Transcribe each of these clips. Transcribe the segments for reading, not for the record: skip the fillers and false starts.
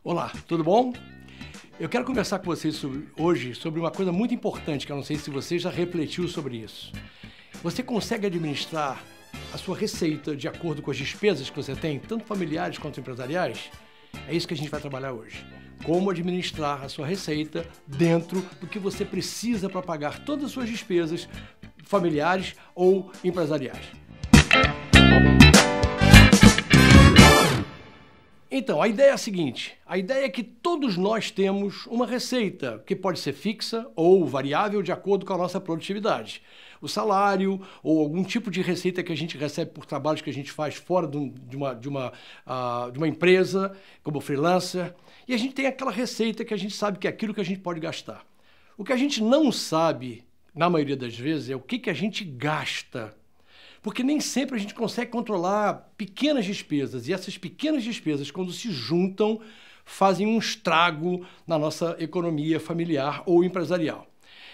Olá, tudo bom? Eu quero conversar com vocês hoje sobre uma coisa muito importante, que eu não sei se você já refletiu sobre isso. Você consegue administrar a sua receita de acordo com as despesas que você tem, tanto familiares quanto empresariais? É isso que a gente vai trabalhar hoje. Como administrar a sua receita dentro do que você precisa para pagar todas as suas despesas familiares ou empresariais. Então, a ideia é a seguinte, a ideia é que todos nós temos uma receita que pode ser fixa ou variável de acordo com a nossa produtividade. O salário ou algum tipo de receita que a gente recebe por trabalhos que a gente faz fora de uma empresa, como freelancer, e a gente tem aquela receita que a gente sabe que é aquilo que a gente pode gastar. O que a gente não sabe, na maioria das vezes, é o que a gente gasta. Porque nem sempre a gente consegue controlar pequenas despesas, e essas pequenas despesas, quando se juntam, fazem um estrago na nossa economia familiar ou empresarial.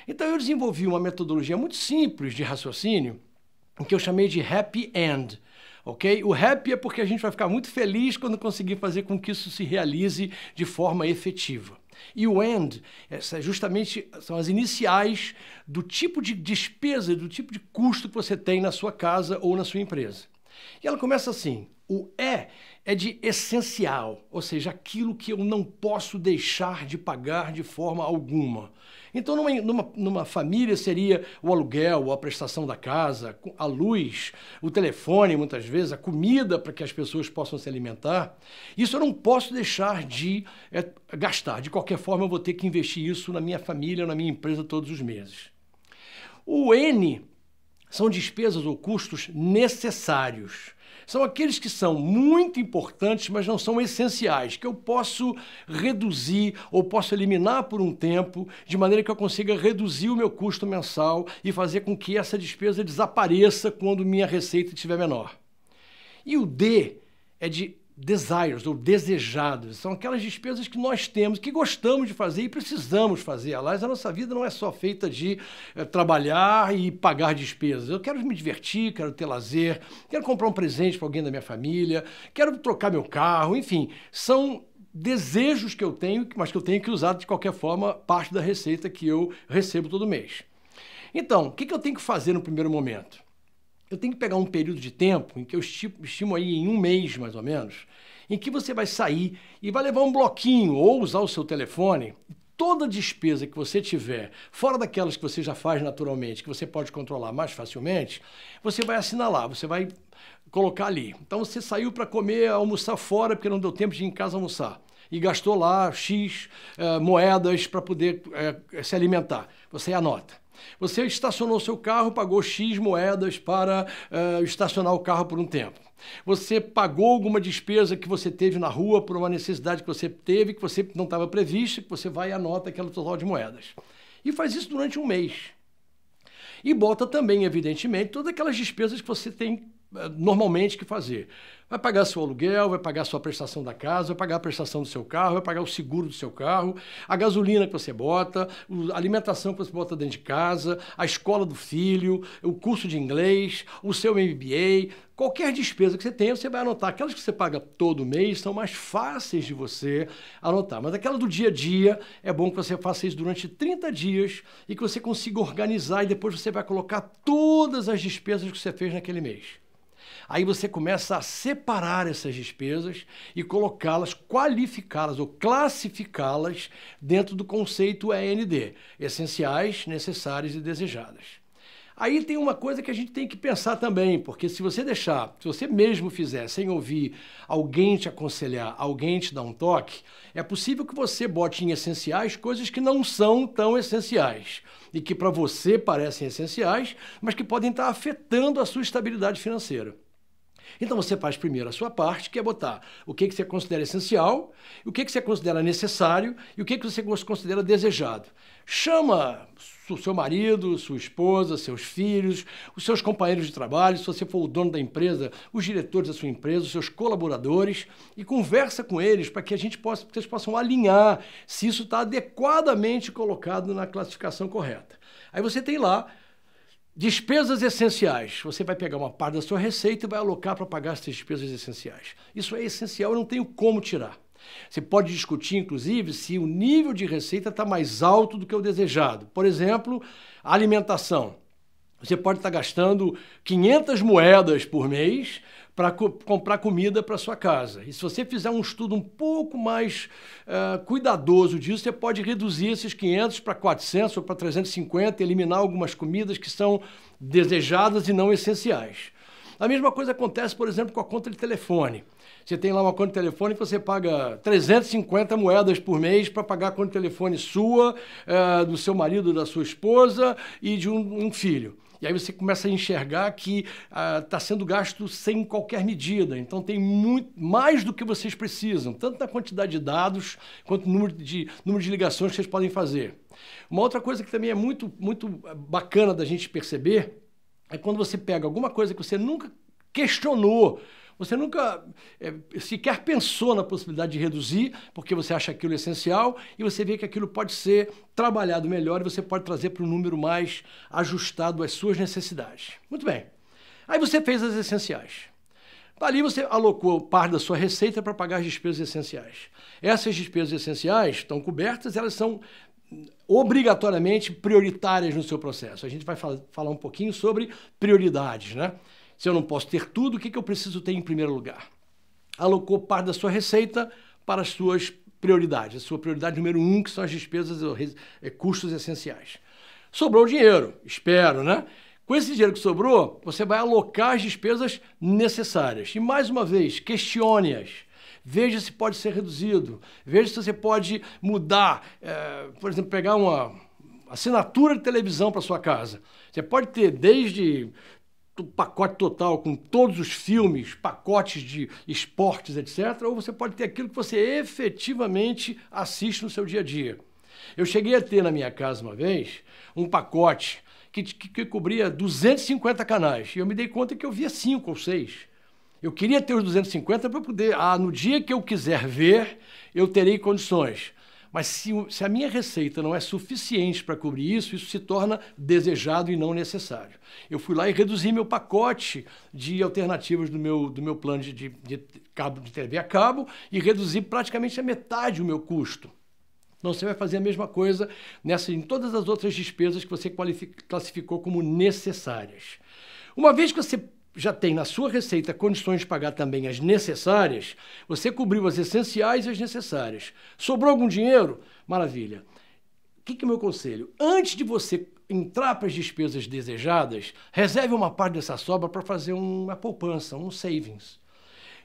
Então eu desenvolvi uma metodologia muito simples de raciocínio, que eu chamei de Happy End. Okay? O happy é porque a gente vai ficar muito feliz quando conseguir fazer com que isso se realize de forma efetiva. E o end justamente são as iniciais do tipo de despesa, do tipo de custo que você tem na sua casa ou na sua empresa. E ela começa assim, o E é de essencial, ou seja, aquilo que eu não posso deixar de pagar de forma alguma. Então, numa família seria o aluguel, a prestação da casa, a luz, o telefone, muitas vezes, a comida para que as pessoas possam se alimentar. Isso eu não posso deixar de gastar. De qualquer forma, eu vou ter que investir isso na minha família, na minha empresa todos os meses. O N são despesas ou custos necessários. São aqueles que são muito importantes, mas não são essenciais, que eu posso reduzir ou posso eliminar por um tempo, de maneira que eu consiga reduzir o meu custo mensal e fazer com que essa despesa desapareça quando minha receita estiver menor. E o D é de desires, ou desejados. São aquelas despesas que nós temos, que gostamos de fazer e precisamos fazer. Aliás, a nossa vida não é só feita de trabalhar e pagar despesas. Eu quero me divertir, quero ter lazer, quero comprar um presente para alguém da minha família, quero trocar meu carro, enfim. São desejos que eu tenho, mas que eu tenho que usar de qualquer forma parte da receita que eu recebo todo mês. Então, o que eu tenho que fazer no primeiro momento? Eu tenho que pegar um período de tempo em que eu estimo aí em um mês, mais ou menos, em que você vai sair e vai levar um bloquinho ou usar o seu telefone. Toda despesa que você tiver, fora daquelas que você já faz naturalmente, que você pode controlar mais facilmente, você vai assinalar, você vai colocar ali. Então você saiu para comer, almoçar fora, porque não deu tempo de ir em casa almoçar. E gastou lá X moedas para poder se alimentar. Você anota. Você estacionou seu carro, pagou X moedas para estacionar o carro por um tempo. Você pagou alguma despesa que você teve na rua por uma necessidade que você teve, que você não estava prevista, que você vai e anota aquele total de moedas. E faz isso durante um mês. E bota também, evidentemente, todas aquelas despesas que você tem normalmente que fazer. Vai pagar seu aluguel, vai pagar sua prestação da casa, vai pagar a prestação do seu carro, vai pagar o seguro do seu carro, a gasolina que você bota, a alimentação que você bota dentro de casa, a escola do filho, o curso de inglês, o seu MBA, qualquer despesa que você tenha, você vai anotar. Aquelas que você paga todo mês são mais fáceis de você anotar, mas aquela do dia a dia é bom que você faça isso durante 30 dias e que você consiga organizar e depois você vai colocar todas as despesas que você fez naquele mês. Aí você começa a separar essas despesas e colocá-las, qualificá-las ou classificá-las dentro do conceito END, essenciais, necessárias e desejadas. Aí tem uma coisa que a gente tem que pensar também, porque se você deixar, se você mesmo fizer sem ouvir alguém te aconselhar, alguém te dar um toque, é possível que você bote em essenciais coisas que não são tão essenciais e que para você parecem essenciais, mas que podem estar afetando a sua estabilidade financeira. Então você faz primeiro a sua parte, que é botar o que você considera essencial, o que você considera necessário e o que você considera desejado. Chama o seu marido, sua esposa, seus filhos, os seus companheiros de trabalho, se você for o dono da empresa, os diretores da sua empresa, os seus colaboradores, e conversa com eles para que vocês possam alinhar se isso está adequadamente colocado na classificação correta. Aí você tem lá despesas essenciais. Você vai pegar uma parte da sua receita e vai alocar para pagar essas despesas essenciais. Isso é essencial, eu não tenho como tirar. Você pode discutir, inclusive, se o nível de receita está mais alto do que o desejado. Por exemplo, alimentação. Você pode estar gastando 500 moedas por mês para comprar comida para sua casa. E se você fizer um estudo um pouco mais cuidadoso disso, você pode reduzir esses 500 para 400 ou para 350 e eliminar algumas comidas que são desejadas e não essenciais. A mesma coisa acontece, por exemplo, com a conta de telefone. Você tem lá uma conta de telefone que você paga 350 moedas por mês para pagar a conta de telefone sua, do seu marido, da sua esposa e de um filho. E aí você começa a enxergar que está sendo gasto sem qualquer medida. Então tem muito mais do que vocês precisam, tanto na quantidade de dados quanto no número de ligações que vocês podem fazer. Uma outra coisa que também é muito bacana da gente perceber é quando você pega alguma coisa que você nunca questionou, você nunca sequer pensou na possibilidade de reduzir, porque você acha aquilo essencial, e você vê que aquilo pode ser trabalhado melhor e você pode trazer para um número mais ajustado às suas necessidades. Muito bem. Aí você fez as essenciais. Ali você alocou parte da sua receita para pagar as despesas essenciais. Essas despesas essenciais estão cobertas, elas são obrigatoriamente prioritárias no seu processo. A gente vai falar um pouquinho sobre prioridades, né? Se eu não posso ter tudo, o que eu preciso ter em primeiro lugar? Alocou parte da sua receita para as suas prioridades. A sua prioridade número 1, que são as despesas e custos essenciais. Sobrou dinheiro, espero, né? Com esse dinheiro que sobrou, você vai alocar as despesas necessárias. E, mais uma vez, questione-as. Veja se pode ser reduzido. Veja se você pode mudar, por exemplo, pegar uma assinatura de televisão para sua casa. Você pode ter desde o pacote total com todos os filmes, pacotes de esportes, etc. Ou você pode ter aquilo que você efetivamente assiste no seu dia a dia. Eu cheguei a ter na minha casa uma vez um pacote que cobria 250 canais. E eu me dei conta que eu via 5 ou 6. Eu queria ter os 250 para poder, no dia que eu quiser ver, eu terei condições. Mas se a minha receita não é suficiente para cobrir isso, isso se torna desejado e não necessário. Eu fui lá e reduzi meu pacote de alternativas do meu plano de TV a cabo e reduzi praticamente a metade o meu custo. Então você vai fazer a mesma coisa em todas as outras despesas que você classificou como necessárias. Uma vez que você já tem na sua receita condições de pagar também as necessárias, você cobriu as essenciais e as necessárias. Sobrou algum dinheiro? Maravilha. O que é o meu conselho? Antes de você entrar para as despesas desejadas, reserve uma parte dessa sobra para fazer uma poupança, um savings.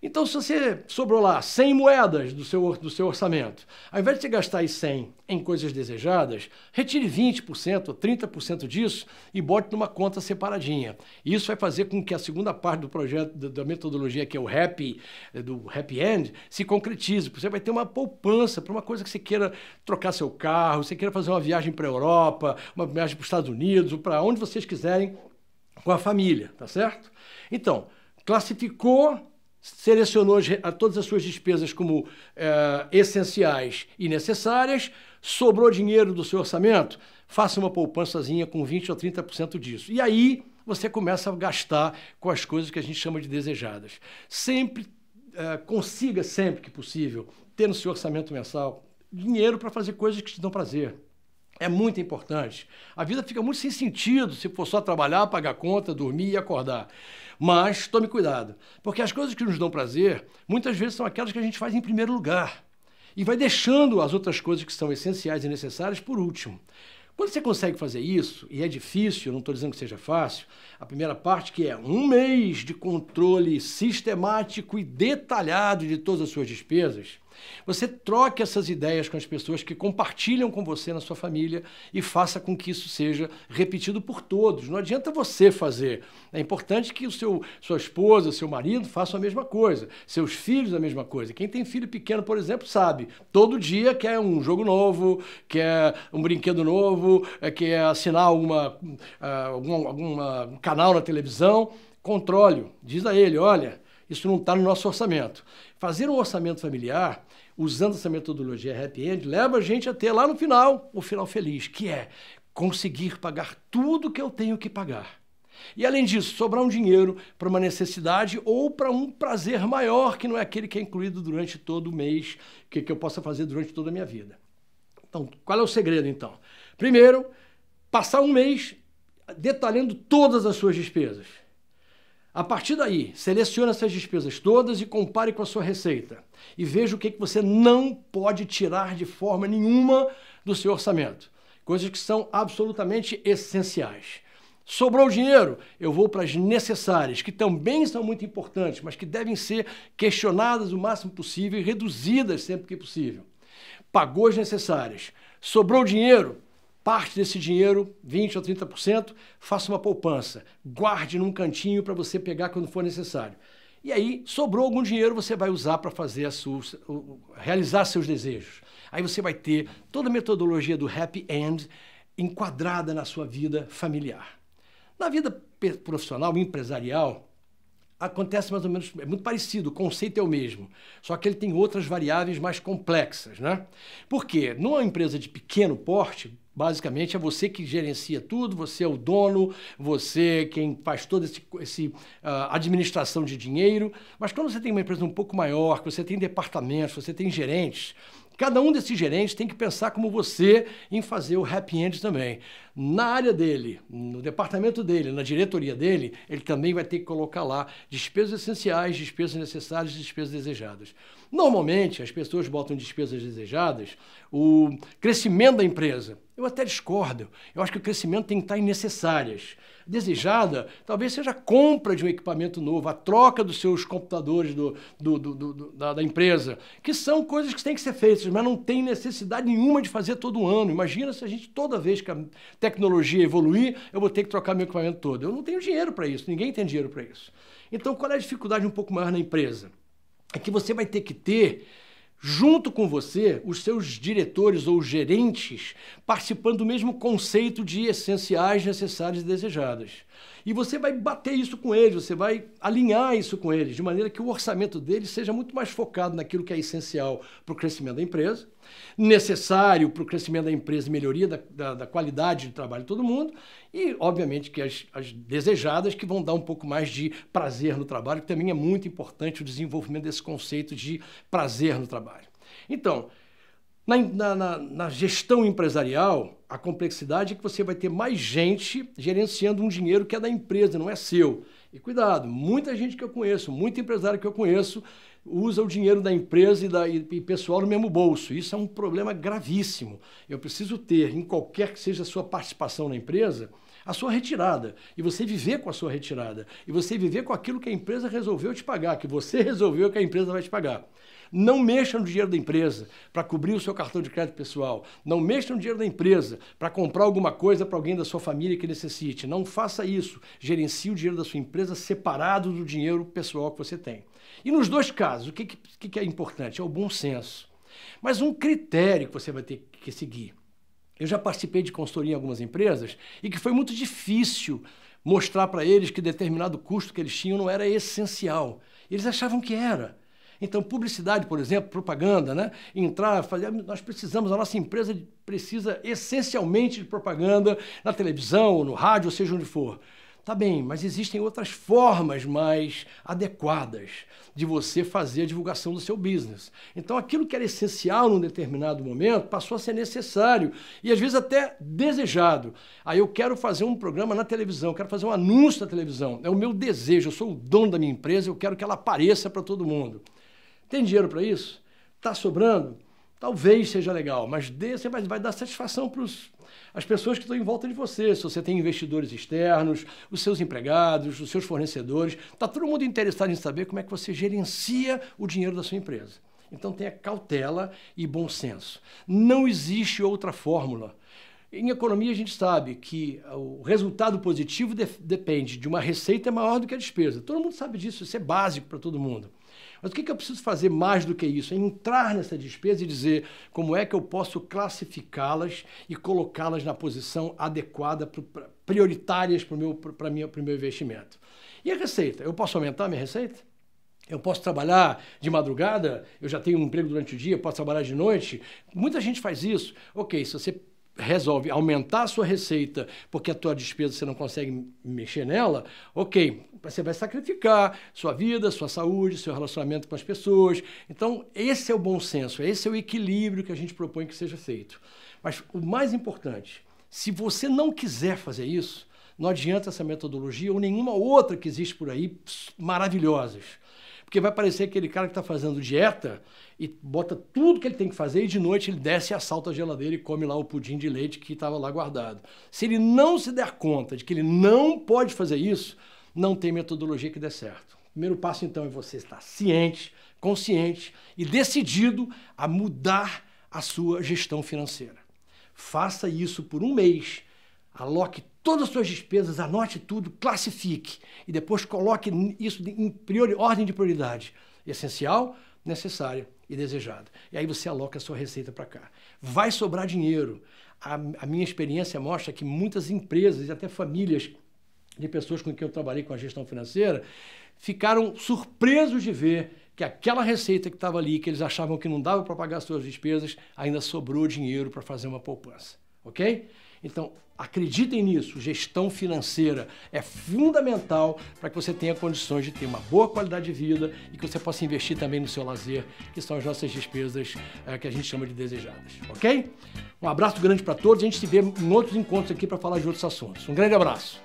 Então, se você sobrou lá 100 moedas do seu orçamento, ao invés de você gastar as 100 em coisas desejadas, retire 20% ou 30% disso e bote numa conta separadinha. Isso vai fazer com que a segunda parte do projeto, da metodologia, que é o do Happy End, se concretize. Você vai ter uma poupança para uma coisa que você queira trocar seu carro, você queira fazer uma viagem para a Europa, uma viagem para os Estados Unidos, ou para onde vocês quiserem com a família, tá certo? Então, classificou, selecionou todas as suas despesas como essenciais e necessárias, sobrou dinheiro do seu orçamento, faça uma poupançazinha com 20% ou 30% disso. E aí você começa a gastar com as coisas que a gente chama de desejadas. Sempre, consiga sempre que possível, ter no seu orçamento mensal dinheiro para fazer coisas que te dão prazer. É muito importante. A vida fica muito sem sentido se for só trabalhar, pagar conta, dormir e acordar. Mas tome cuidado, porque as coisas que nos dão prazer, muitas vezes são aquelas que a gente faz em primeiro lugar. E vai deixando as outras coisas que são essenciais e necessárias por último. Quando você consegue fazer isso, e é difícil, eu não estou dizendo que seja fácil, a primeira parte, que é 1 mês de controle sistemático e detalhado de todas as suas despesas, você troque essas ideias com as pessoas que compartilham com você na sua família e faça com que isso seja repetido por todos. Não adianta você fazer. É importante que sua esposa, seu marido façam a mesma coisa, seus filhos a mesma coisa. Quem tem filho pequeno, por exemplo, sabe. Todo dia quer um jogo novo, quer um brinquedo novo, quer assinar algum canal na televisão. Controle-o. Diz a ele, olha, isso não está no nosso orçamento. Fazer um orçamento familiar, usando essa metodologia Happy End, leva a gente a ter lá no final, o final feliz, que é conseguir pagar tudo que eu tenho que pagar. E além disso, sobrar um dinheiro para uma necessidade ou para um prazer maior, que não é aquele que é incluído durante todo o mês, que eu possa fazer durante toda a minha vida. Então, qual é o segredo, então? Primeiro, passar um mês detalhando todas as suas despesas. A partir daí, selecione essas despesas todas e compare com a sua receita. E veja o que você não pode tirar de forma nenhuma do seu orçamento. Coisas que são absolutamente essenciais. Sobrou dinheiro? Eu vou para as necessárias, que também são muito importantes, mas que devem ser questionadas o máximo possível e reduzidas sempre que possível. Pagou as necessárias. Sobrou dinheiro? Parte desse dinheiro, 20% ou 30%, faça uma poupança. Guarde num cantinho para você pegar quando for necessário. E aí, sobrou algum dinheiro, você vai usar para fazer realizar seus desejos. Aí você vai ter toda a metodologia do happy end enquadrada na sua vida familiar. Na vida profissional, empresarial, acontece mais ou menos, é muito parecido, o conceito é o mesmo, só que ele tem outras variáveis mais complexas, né? Por quê? Numa empresa de pequeno porte, basicamente é você que gerencia tudo, você é o dono, você quem faz toda essa administração de dinheiro, mas quando você tem uma empresa um pouco maior, que você tem departamentos, você tem gerentes, cada um desses gerentes tem que pensar como você em fazer o happy end também. Na área dele, no departamento dele, na diretoria dele, ele também vai ter que colocar lá despesas essenciais, despesas necessárias e despesas desejadas. Normalmente, as pessoas botam despesas desejadas, o crescimento da empresa. Eu até discordo. Eu acho que o crescimento tem que estar em necessárias. Desejada, talvez seja a compra de um equipamento novo, a troca dos seus computadores da empresa, que são coisas que têm que ser feitas, mas não tem necessidade nenhuma de fazer todo ano. Imagina se a gente, toda vez que a tecnologia evoluir, eu vou ter que trocar meu equipamento todo. Eu não tenho dinheiro para isso, ninguém tem dinheiro para isso. Então, qual é a dificuldade um pouco maior na empresa? É que você vai ter que ter, junto com você, os seus diretores ou gerentes participando do mesmo conceito de essenciais, necessárias e desejadas. E você vai bater isso com eles, você vai alinhar isso com eles, de maneira que o orçamento deles seja muito mais focado naquilo que é essencial para o crescimento da empresa, necessário para o crescimento da empresa e melhoria da qualidade de trabalho de todo mundo, e, obviamente, que as desejadas que vão dar um pouco mais de prazer no trabalho, que também é muito importante o desenvolvimento desse conceito de prazer no trabalho. Então, na gestão empresarial, a complexidade é que você vai ter mais gente gerenciando um dinheiro que é da empresa, não é seu. E cuidado, muita gente que eu conheço, muito empresário que eu conheço, usa o dinheiro da empresa e pessoal no mesmo bolso. Isso é um problema gravíssimo. Eu preciso ter, em qualquer que seja a sua participação na empresa, a sua retirada, e você viver com a sua retirada, e você viver com aquilo que a empresa resolveu te pagar, que você resolveu que a empresa vai te pagar. Não mexa no dinheiro da empresa para cobrir o seu cartão de crédito pessoal. Não mexa no dinheiro da empresa para comprar alguma coisa para alguém da sua família que necessite. Não faça isso. Gerencie o dinheiro da sua empresa separado do dinheiro pessoal que você tem. E nos dois casos, o que é importante? É o bom senso. Mas um critério que você vai ter que seguir. Eu já participei de consultoria em algumas empresas e que foi muito difícil mostrar para eles que determinado custo que eles tinham não era essencial. Eles achavam que era. Então, publicidade, por exemplo, propaganda, né? Nós precisamos, a nossa empresa precisa essencialmente de propaganda na televisão, ou no rádio, ou seja onde for. Tá bem, mas existem outras formas mais adequadas de você fazer a divulgação do seu business. Então, aquilo que era essencial num determinado momento passou a ser necessário e, às vezes, até desejado. Aí eu quero fazer um programa na televisão, quero fazer um anúncio na televisão. É o meu desejo, eu sou o dono da minha empresa, eu quero que ela apareça para todo mundo. Tem dinheiro para isso? Está sobrando? Talvez seja legal, mas você vai dar satisfação para as pessoas que estão em volta de você. Se você tem investidores externos, os seus empregados, os seus fornecedores, está todo mundo interessado em saber como é que você gerencia o dinheiro da sua empresa. Então tenha cautela e bom senso. Não existe outra fórmula. Em economia a gente sabe que o resultado positivo depende de uma receita maior do que a despesa. Todo mundo sabe disso, isso é básico para todo mundo. Mas o que eu preciso fazer mais do que isso? É entrar nessa despesa e dizer como é que eu posso classificá-las e colocá-las na posição adequada, prioritárias para o meu investimento. E a receita? Eu posso aumentar a minha receita? Eu posso trabalhar de madrugada? Eu já tenho um emprego durante o dia, posso trabalhar de noite? Muita gente faz isso. Ok, se você resolve aumentar a sua receita porque a tua despesa você não consegue mexer nela, ok, você vai sacrificar sua vida, sua saúde, seu relacionamento com as pessoas. Então, esse é o bom senso, esse é o equilíbrio que a gente propõe que seja feito. Mas o mais importante, se você não quiser fazer isso, não adianta essa metodologia ou nenhuma outra que existe por aí, maravilhosas. Porque vai parecer aquele cara que está fazendo dieta e bota tudo que ele tem que fazer e de noite ele desce e assalta a geladeira e come lá o pudim de leite que estava lá guardado. Se ele não se der conta de que ele não pode fazer isso, não tem metodologia que dê certo. O primeiro passo, então, é você estar ciente, consciente e decidido a mudar a sua gestão financeira. Faça isso por um mês, aloque todas as suas despesas, anote tudo, classifique e depois coloque isso em ordem de prioridade. Essencial, necessária e desejada. E aí você aloca a sua receita para cá. Vai sobrar dinheiro. A minha experiência mostra que muitas empresas e até famílias de pessoas com quem eu trabalhei com a gestão financeira ficaram surpresos de ver que aquela receita que estava ali, que eles achavam que não dava para pagar as suas despesas, ainda sobrou dinheiro para fazer uma poupança. Ok? Então, acreditem nisso, gestão financeira é fundamental para que você tenha condições de ter uma boa qualidade de vida e que você possa investir também no seu lazer, que são as nossas despesas que a gente chama de desejadas, ok? Um abraço grande para todos, a gente se vê em outros encontros aqui para falar de outros assuntos. Um grande abraço!